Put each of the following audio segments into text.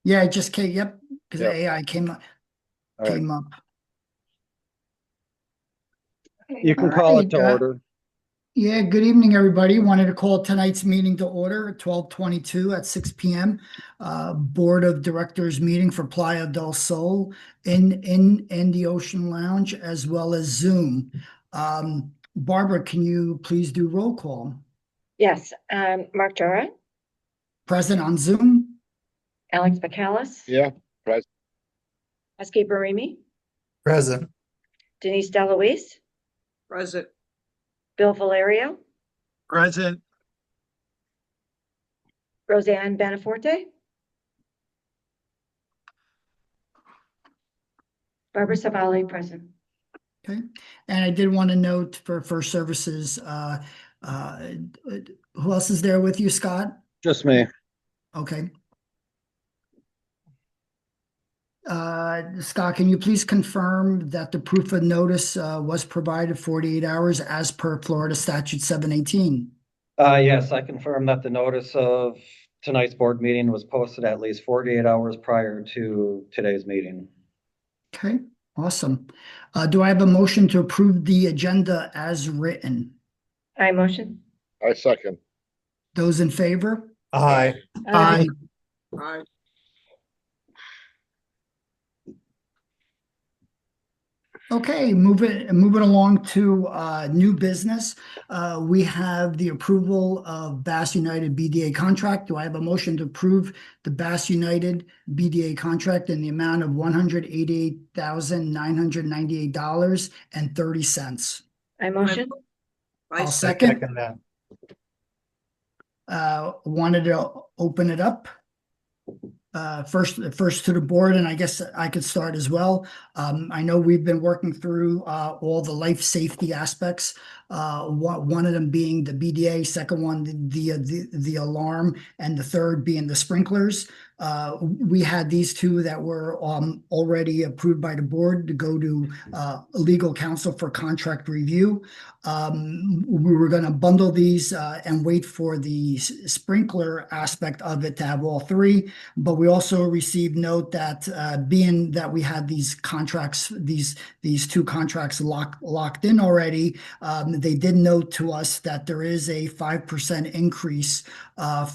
Yeah, it just came, yep, because Yep. AI All right. came up. You All can call it right. to order. Yeah, good evening, everybody. Wanted to call tonight's meeting to order at 12:22 at 6 p.m. Board of Directors meeting for Playa del Sol in the Ocean Lounge as well as Zoom. Barbara, can you please do roll call? Yes, Mark Jara, Present on Zoom? Alex Bacalus, Yeah. Present. Eske Barimi, Present. Denise Deloise, Present. Bill Valerio, Present. Roseanne Beneforte, Barbara Savali, present. Okay. And I did want to note for services, uh, who else is there with you, Scott? Just me. Okay. Scott, can you please confirm that the proof of notice was provided 48 hours as per Florida Statute 718? Yes, I confirm that the notice of tonight's board meeting was posted at least 48 hours prior to today's meeting. Okay, awesome. Do I have a motion to approve the agenda as written? I motion. I second. Those in favor? Aye. Aye. Aye. Okay, moving along to new business. We have the approval of Bass United BDA contract. Do I have a motion to approve the Bass United BDA contract in the amount of $188,998.30? I motion. I'll I second. second that. Wanted to open it up. First to the board, and I guess I could start as well. I know we've been working through all the life safety aspects. One of them being the BDA, second one the alarm, and the third being the sprinklers. We had these two that were already approved by the board to go to legal counsel for contract review. We were going to bundle these and wait for the sprinkler aspect of it to have all three. But we also received note that being that we had these contracts, these two contracts locked in already, they did note to us that there is a 5% increase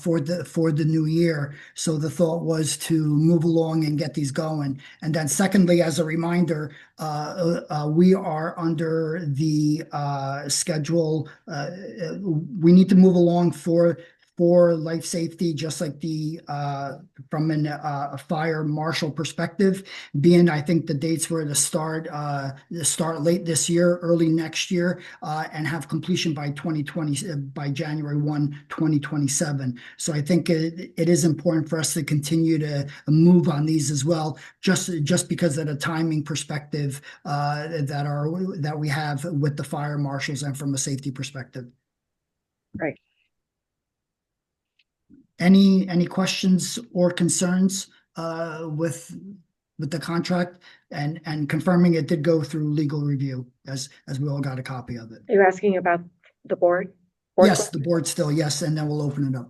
for the new year. So the thought was to move along and get these going. And then secondly, as a reminder, we are under the schedule. We need to move along for life safety, just like the from a fire marshal perspective. Being, I think the dates were to start late this year, early next year, and have completion by 2020 by January 1, 2027. So I think it is important for us to continue to move on these as well, just because of the timing perspective that we have with the fire marshals and from a safety perspective. Right. Any questions or concerns with the contract and confirming it did go through legal review as we all got a copy of it? Are you asking about the board? Yes, the board still, yes, and then we'll open it up.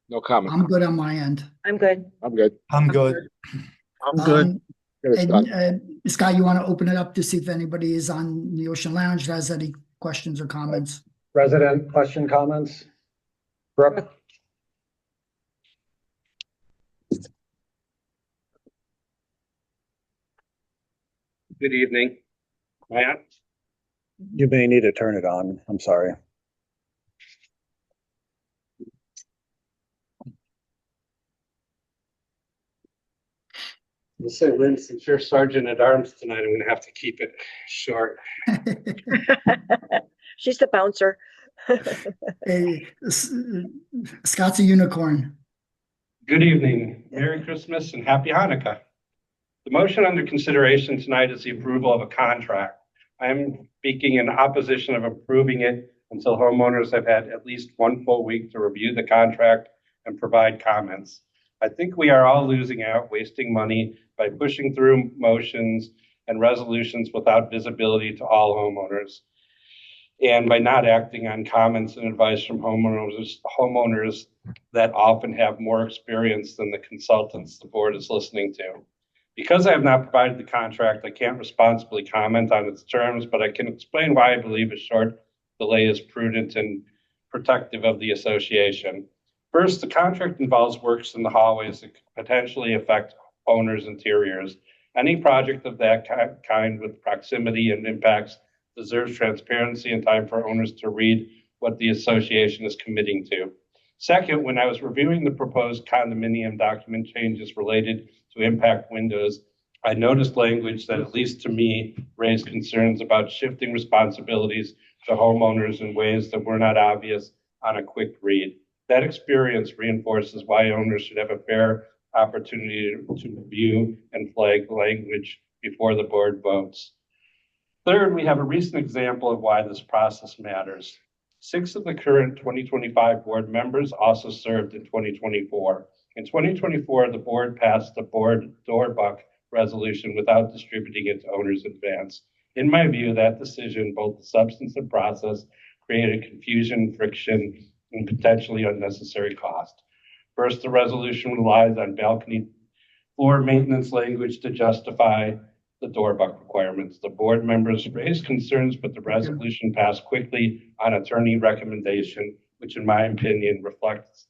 No comment. I'm good on my end. I'm good. I'm good. I'm good. I'm good. Get it done. Scott, you want to open it up to see if anybody is on the Ocean Lounge that has any questions or comments? Resident question, comments? Brooke? Good evening. Matt? You may need to turn it on. I'm sorry. We'll say, Lynn, since you're Sergeant at Arms tonight, I'm gonna have to keep it short. She's the bouncer. Hey, Scott's a unicorn. Good evening. Merry Christmas and Happy Hanukkah. The motion under consideration tonight is the approval of a contract. I am speaking in opposition of approving it until homeowners have had at least one full week to review the contract and provide comments. I think we are all losing out, wasting money by pushing through motions and resolutions without visibility to all homeowners. and by not acting on comments and advice from homeowners that often have more experience than the consultants the board is listening to. Because I have not provided the contract, I can't responsibly comment on its terms, but I can explain why I believe a short delay is prudent and protective of the association. First, the contract involves works in the hallways that could potentially affect owners' interiors. Any project of that kind with proximity and impacts deserves transparency and time for owners to read what the association is committing to. Second, when I was reviewing the proposed condominium document changes related to impact windows, I noticed language that, at least to me, raised concerns about shifting responsibilities to homeowners in ways that were not obvious on a quick read. That experience reinforces why owners should have a fair opportunity to review and flag language before the board votes. Third, we have a recent example of why this process matters. 6 of the current 2025 board members also served in 2024. In 2024, the board passed the board door buck resolution without distributing it to owners in advance. In my view, that decision, both the substance and process, created confusion, friction, and potentially unnecessary cost. First, the resolution relies on balcony floor maintenance language to justify the door buck requirements. The board members raised concerns, but the resolution passed quickly on attorney recommendation, which in my opinion reflects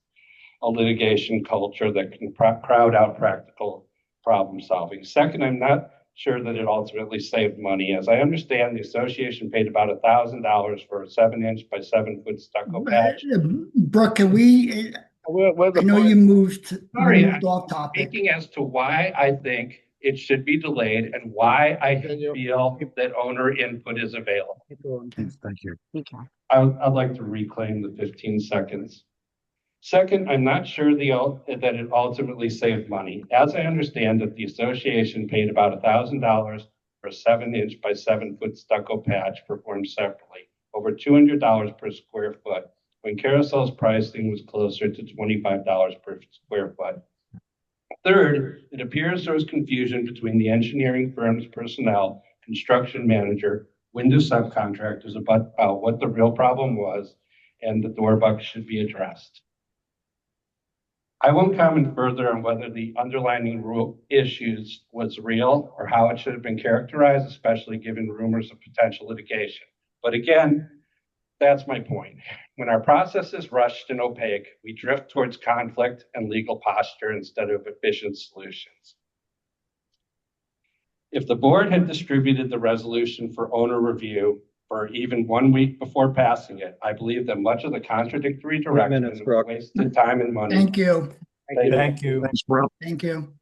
a litigation culture that can crowd out practical problem solving. Second, I'm not sure that it ultimately saved money. As I understand, the association paid about $1,000 for a 7-inch by 7-foot stucco patch. Brooke, can we, Where the I know you moved off topic. Speaking as to why I think it should be delayed and why I feel that owner input is available. Thank you. I'd like to reclaim the 15 seconds. Second, I'm not sure that it ultimately saved money. As I understand it, the association paid about $1,000 for a 7-inch by 7-foot stucco patch performed separately, over $200 per square foot, when Carousel's pricing was closer to $25 per square foot. Third, it appears there was confusion between the engineering firm's personnel, construction manager, window subcontractors about what the real problem was, and the door buck should be addressed. I won't comment further on whether the underlying rule issues was real or how it should have been characterized, especially given rumors of potential litigation. But again, that's my point. When our process is rushed and opaque, we drift towards conflict and legal posture instead of efficient solutions. If the board had distributed the resolution for owner review for even 1 week before passing it, I believe that much of the contradictory direction and wasted time and money. Thank you. Thank you. Thanks, bro. Thank you.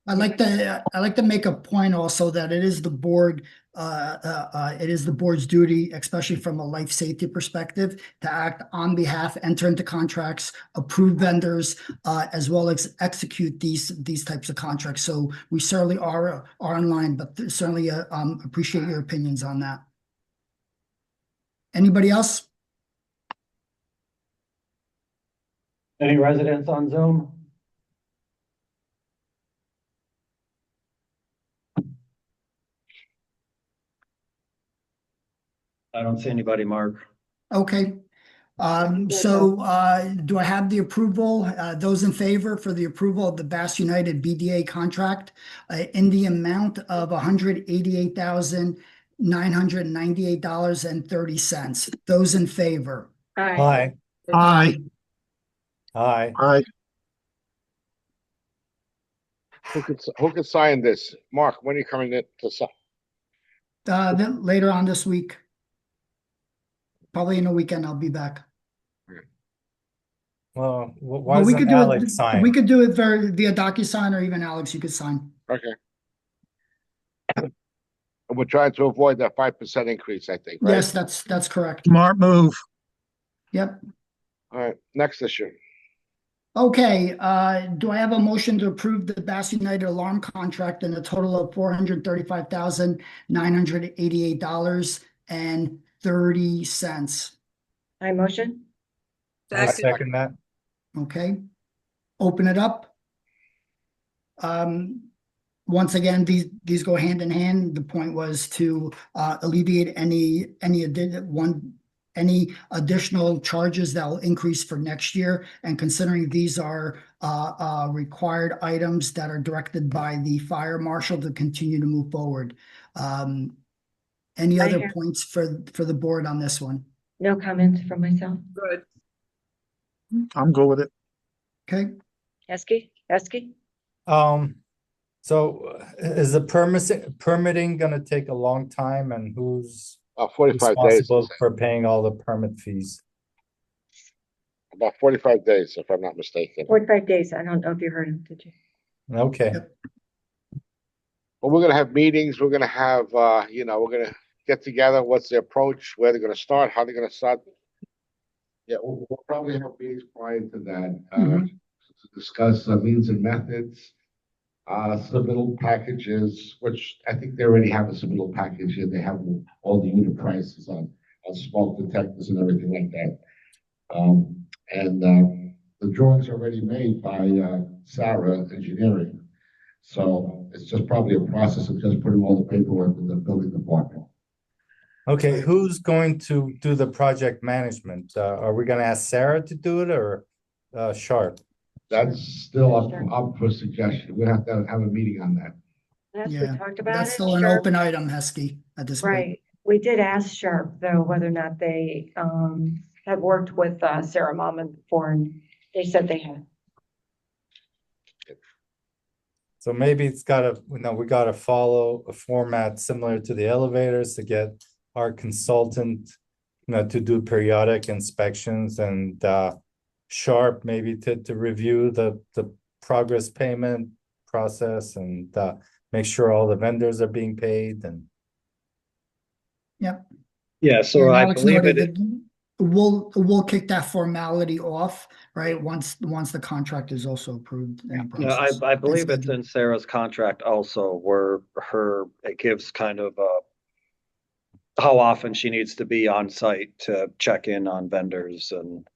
I'd like to make a point also that it is the board, it is the board's duty, especially from a life safety perspective, to act on behalf, enter into contracts, approve vendors, as well as execute these types of contracts. So we certainly are in line, but certainly appreciate your opinions on that. Anybody else? Any residents on Zoom? I don't see anybody, Mark. Okay. So do I have the approval, those in favor for the approval of the Bass United BDA contract in the amount of $188,998.30? Those in favor? Aye. Aye. Aye. Aye. Who could sign this? Mark, when are you coming in to sign? Then later on this week. Probably in a weekend, I'll be back. Well, why But we doesn't could do Alex it, sign? we could do it via DocuSign, or even Alex, you could sign. Okay. And we're trying to avoid that 5% increase, I think, right? Yes, that's correct. Smart move. Yep. All right, next issue. Okay, do I have a motion to approve the Bass United alarm contract in a total of $435,988.30? I motion. I second that. Okay, open it up. once again, these go hand in hand. The point was to alleviate any additional charges that will increase for next year. And considering these are required items that are directed by the fire marshal to continue to move forward. Any I other have- points for the board on this one? No comments from myself. I'm good with it. Okay, Esky? So is the permitting gonna take a long time, and who's 45 days, responsible for paying all the permit fees? about 45 days, if I'm not mistaken. 45 days. I don't know if you heard him, did you? Okay, Yep. But we're gonna have meetings, we're gonna have, we're gonna get together, what's the approach, where they're gonna start, how they're gonna start. Yeah, we'll probably have meetings prior to that, Mhm. to discuss means and methods, submittal packages, which I think they already have a submittal package here. They have all the unit prices on smoke detectors and everything like that. The drawings are already made by Sarah Engineering. So it's just probably a process of just putting all the paperwork in the building department. okay, who's going to do the project management? Are we gonna ask Sarah to do it, or Sharp? That's still up for suggestion. We'll have to have a meeting on that. Last we yeah, talked about that's it. still an Sharp- open item, Heskey, at this point. Right. We did ask Sharp, though, whether or not they have worked with Sarah Mama before, and they said they had. So maybe it's gotta, we gotta follow a format similar to the elevators to get our consultant, to do periodic inspections, and Sharp maybe to review the progress payment process, and make sure all the vendors are being paid, and Yep. Yeah, Yeah, so and I Alex believe noted it, that we'll kick that formality off, right? Once the contract is also approved in the yeah, process. I believe And it's in Sarah's contract also, where it gives kind of how often she needs to be on site to check in on vendors and.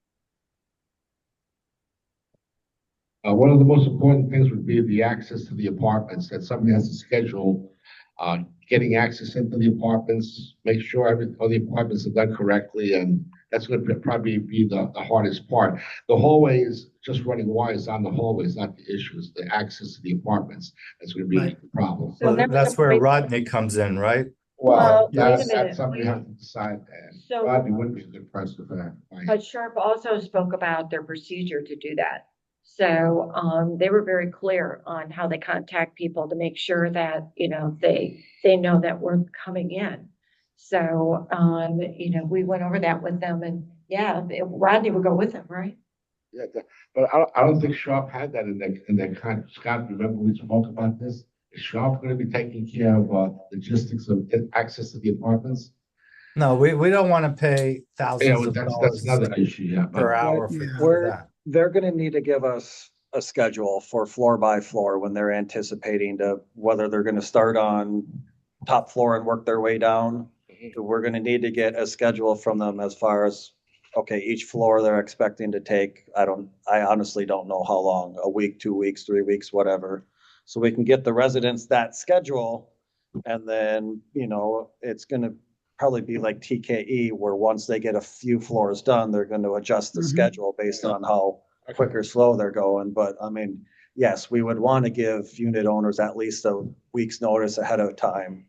One of the most important things would be the access to the apartments, that somebody has to schedule, getting access into the apartments, make sure all the apartments are done correctly, and that's gonna probably be the hardest part. The hallway is just running wires on the hallways, not the issue, it's the access to the apartments. That's gonna be Right. the problem. So well, that was that's the where point- Rodney comes in, right? Well, wait a That's minute. something you have to decide, and So- Rodney wouldn't be a good person for that. But Sharp also spoke about their procedure to do that. So they were very clear on how they contact people to make sure that, they know that we're coming in. So, we went over that with them, and yeah, Rodney would go with them, right? Yeah, but I don't think Sharp had that in their contract. Scott, remember we spoke about this? Is Sharp gonna be taking care of logistics of access to the apartments? No, we don't wanna pay Yeah, thousands well, of that's dollars another issue, yeah. per hour Yeah. for that. They're gonna need to give us a schedule for floor by floor when they're anticipating whether they're gonna start on top floor and work their way down. We're gonna need to get a schedule from them as far as, okay, each floor they're expecting to take, I honestly don't know how long, a week, 2 weeks, 3 weeks, whatever. So we can get the residents that schedule, and then, it's gonna probably be like TKE, where once they get a few floors done, they're going to adjust the Mhm. schedule based on how quick or slow they're going. But I mean, yes, we would want to give unit owners at least a week's notice ahead of time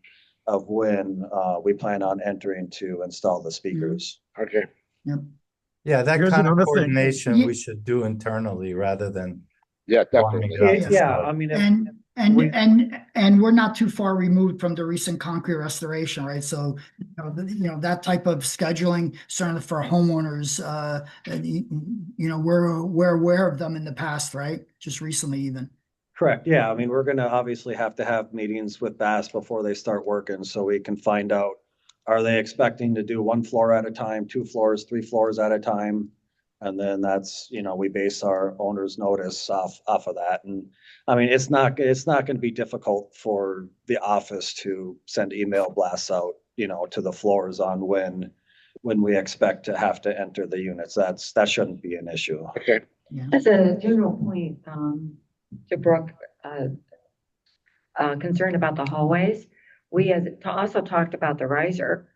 of when we plan on entering to install the speakers. Okay, Yeah, that Here's kind of another thing. coordination Ye- we should do internally rather than yeah, lining definitely. it up to Yeah, start. I mean, And, we- and we're not too far removed from the recent concrete restoration, right? So, that type of scheduling, certainly for homeowners, we're aware of them in the past, right? Just recently even. correct. Yeah, I mean, we're gonna obviously have to have meetings with Bass before they start working, so we can find out, are they expecting to do 1 floor at a time, 2 floors, 3 floors at a time? And then that's, we base our owner's notice off of that. And I mean, it's not gonna be difficult for the office to send email blasts out, to the floors on when we expect to have to enter the units. That shouldn't be an issue. Okay, As a general point, to Brooke, concerned about the hallways. We had also talked about the riser,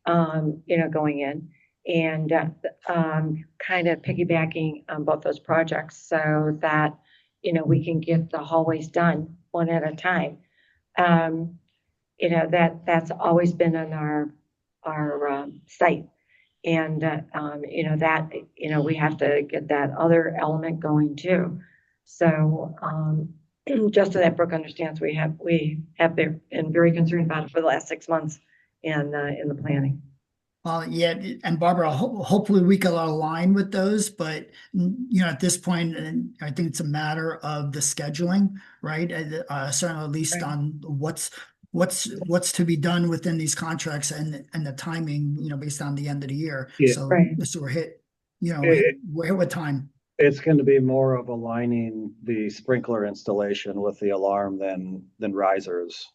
going in and kind of piggybacking on both those projects so that, we can get the hallways done one at a time. That's always been on our site. And, we have to get that other element going too. So, just so that Brooke understands, we have been very concerned about it for the last 6 months in the planning. Yeah, and Barbara, hopefully we can align with those, but at this point, and I think it's a matter of the scheduling, right? Certainly at least Right. on what's to be done within these contracts and the timing, based on the end of the year. Yeah. So, Right. so we're hit It- with time. It's going to be more of aligning the sprinkler installation with the alarm than risers,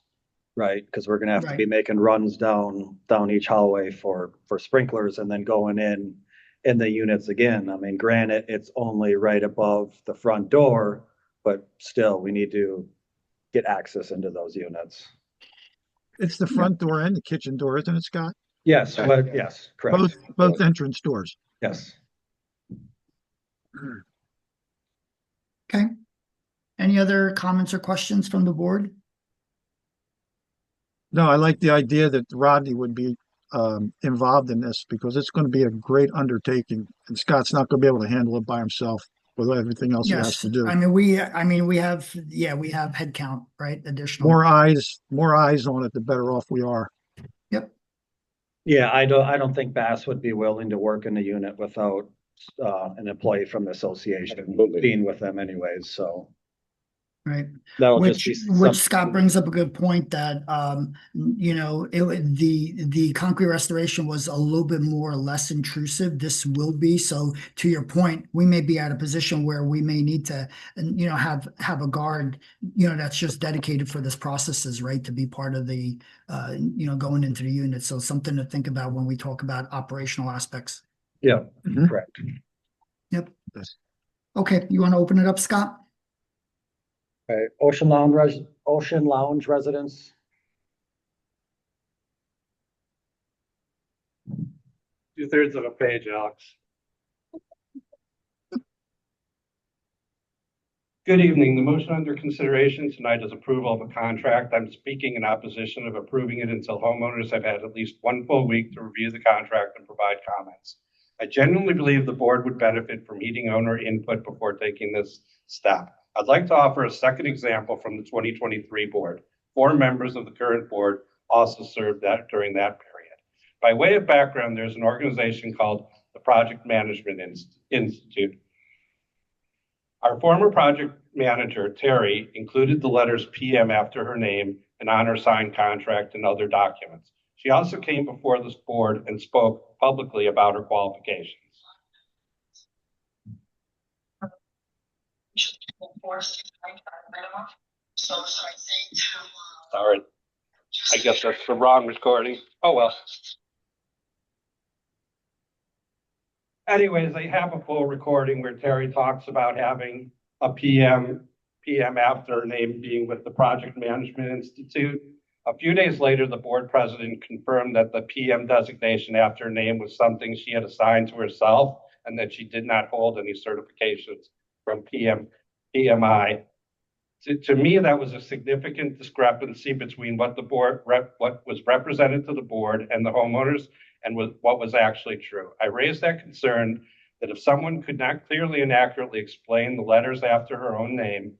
right? Because we're going to have to be Right. making runs down each hallway for sprinklers and then going in the units again. I mean, granted, it's only right above the front door, but still, we need to get access into those units. It's the front door and the kitchen door, isn't it, Scott? Yes, but yes, correct. Both entrance doors. Yes. Okay. Any other comments or questions from the board? No, I like the idea that Rodney would be involved in this because it's going to be a great undertaking, and Scott's not going to be able to handle it by himself with everything else he has Yes, to do. we have headcount, right? Additional. More eyes on it, the better off we are. Yep. Yeah, I don't think Bass would be willing to work in the unit without an employee from the association Absolutely. being with them anyways, so. Right. That'll just Which be which something- Scott brings up a good point that the concrete restoration was a little bit more or less intrusive. This will be. So to your point, we may be at a position where we may need to have a guard that's just dedicated for this processes, right, to be part of the going into the unit. So something to think about when we talk about operational aspects. Yeah, Mhm. correct. Yep. Yes. Okay, you want to open it up, Scott? Okay, Ocean Lounge residents. Two-thirds of a page, Alex. Good evening. The motion under consideration tonight is approval of a contract. I'm speaking in opposition of approving it until homeowners have had at least one full week to review the contract and provide comments. I genuinely believe the board would benefit from heeding owner input before taking this step. I'd like to offer a second example from the 2023 board. 4 members of the current board also served during that period. By way of background, there's an organization called the Project Management Institute. Our former project manager, Terry, included the letters PM after her name and on her signed contract and other documents. She also came before this board and spoke publicly about her qualifications. Sorry, I guess that's the wrong recording. Oh, well. Anyways, I have a full recording where Terry talks about having a PM after her name being with the Project Management Institute. A few days later, the board president confirmed that the PM designation after her name was something she had assigned to herself and that she did not hold any certifications from PMI. To me, that was a significant discrepancy between what what was represented to the board and the homeowners and what was actually true. I raised that concern that if someone could not clearly and accurately explain the letters after her own name,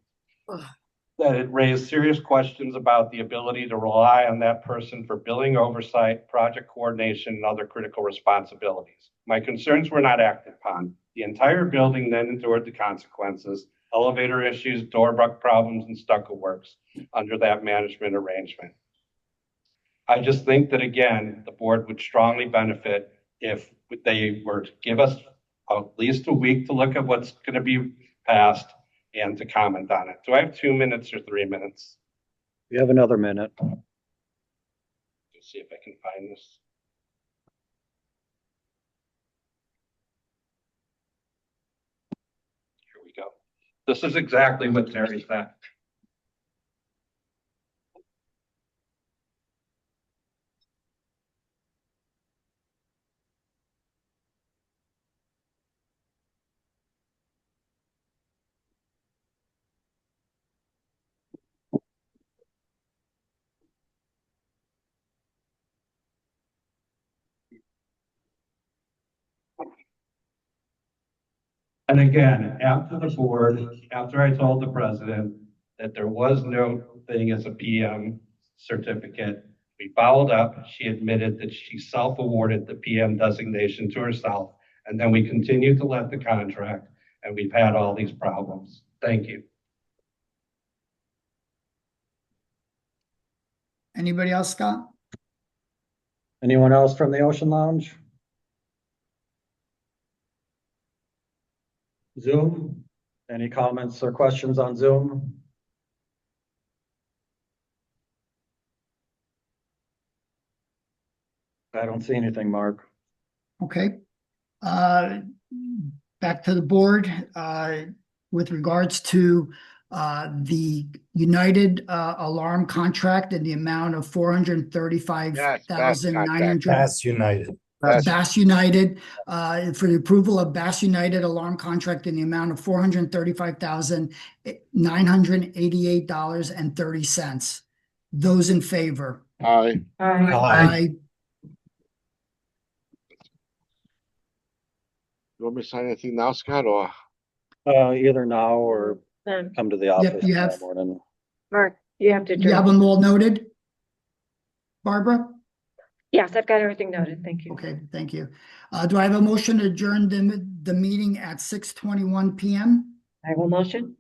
that it raised serious questions about the ability to rely on that person for billing oversight, project coordination, and other critical responsibilities. My concerns were not acted upon. The entire building then endured the consequences: elevator issues, door buck problems, and stucco works under that management arrangement. I just think that, again, the board would strongly benefit if they were to give us at least a week to look at what's going to be passed and to comment on it. Do I have 2 minutes or 3 minutes? We have another minute. Let's see if I can find this. Here we go. This is exactly what Terry said. And again, after the board, after I told the president that there was no thing as a PM certificate, we followed up. She admitted that she self-awarded the PM designation to herself. And then we continued to let the contract, and we've had all these problems. Thank you. Anybody else, Scott? Anyone else from the Ocean Lounge? Zoom? Any comments or questions on Zoom? I don't see anything, Mark. Okay. Back to the board, with regards to the United alarm contract in the amount of $435,900. That's United. Bass United, for the approval of Bass United alarm contract in the amount of $435,988.30. Those in favor? Aye. Aye. You want me to sign anything now, Scott, or? Either now or Then, come to the office you tomorrow have- morning. Mark, you have to. You have them all noted? Barbara? Yes, I've got everything noted. Thank you. Okay, thank you. Do I have a motion to adjourn the meeting at 6:21 PM? I will motion.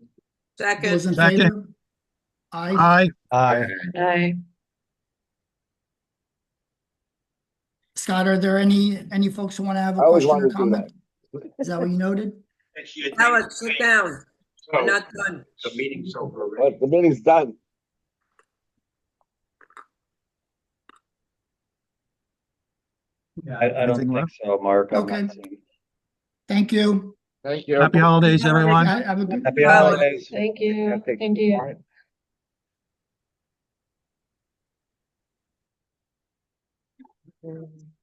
Those in Second. favor? Aye. Aye. Aye. Aye. Scott, are there any folks who want to have a I always question or wanted to do comment? Is that what you noted? Howard, sit down. We're not done. The meeting's over. The meeting's done. I don't Anything think left? so, Mark. I'm not Okay. seeing- Thank you. Thank you. Happy holidays, everyone. Have a good. Happy holidays. Thank you. Yeah, thank Thank you. you. All right. Mm.